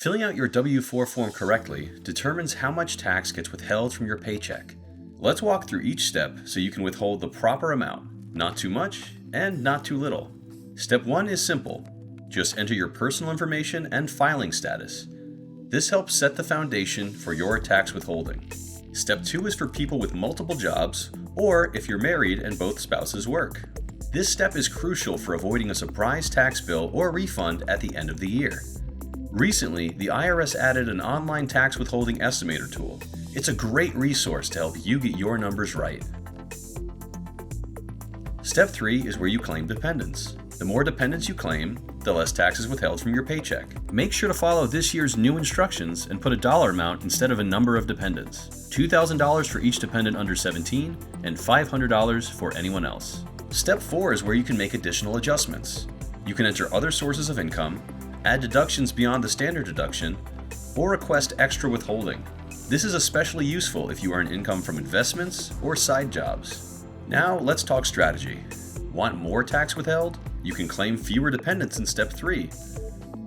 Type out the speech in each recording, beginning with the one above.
Filling out your W-4 form correctly determines how much tax gets withheld from your paycheck. Let's walk through each step so you can withhold the proper amount, not too much and not too little. Step 1 is simple. Just enter your personal information and filing status. This helps set the foundation for your tax withholding. Step 2 is for people with multiple jobs or if you're married and both spouses work. This step is crucial for avoiding a surprise tax bill or refund at the end of the year. Recently, the IRS added an online tax withholding estimator tool. It's a great resource to help you get your numbers right. Step 3 is where you claim dependents. The more dependents you claim, the less taxes withheld from your paycheck. Make sure to follow this year's new instructions and put a dollar amount instead of a number of dependents. $2,000 for each dependent under 17 and $500 for anyone else. Step 4 is where you can make additional adjustments. You can enter other sources of income, add deductions beyond the standard deduction, or request extra withholding. This is especially useful if you earn income from investments or side jobs. Now let's talk strategy. Want more tax withheld? You can claim fewer dependents in Step 3,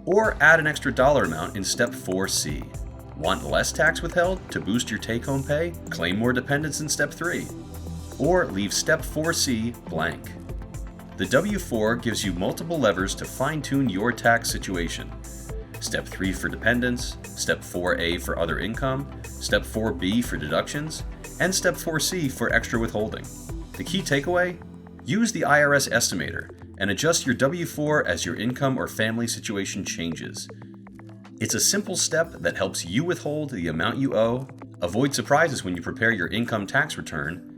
or add an extra dollar amount in Step 4C. Want less tax withheld to boost your take-home pay? Claim more dependents in Step 3, or leave Step 4C blank. The W-4 gives you multiple levers to fine-tune your tax situation. Step 3 for dependents, Step 4A for other income, Step 4B for deductions, and Step 4C for extra withholding. The key takeaway? Use the IRS estimator and adjust your W-4 as your income or family situation changes. It's a simple step that helps you withhold the amount you owe, avoid surprises when you prepare your income tax return,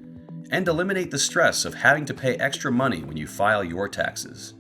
and eliminate the stress of having to pay extra money when you file your taxes.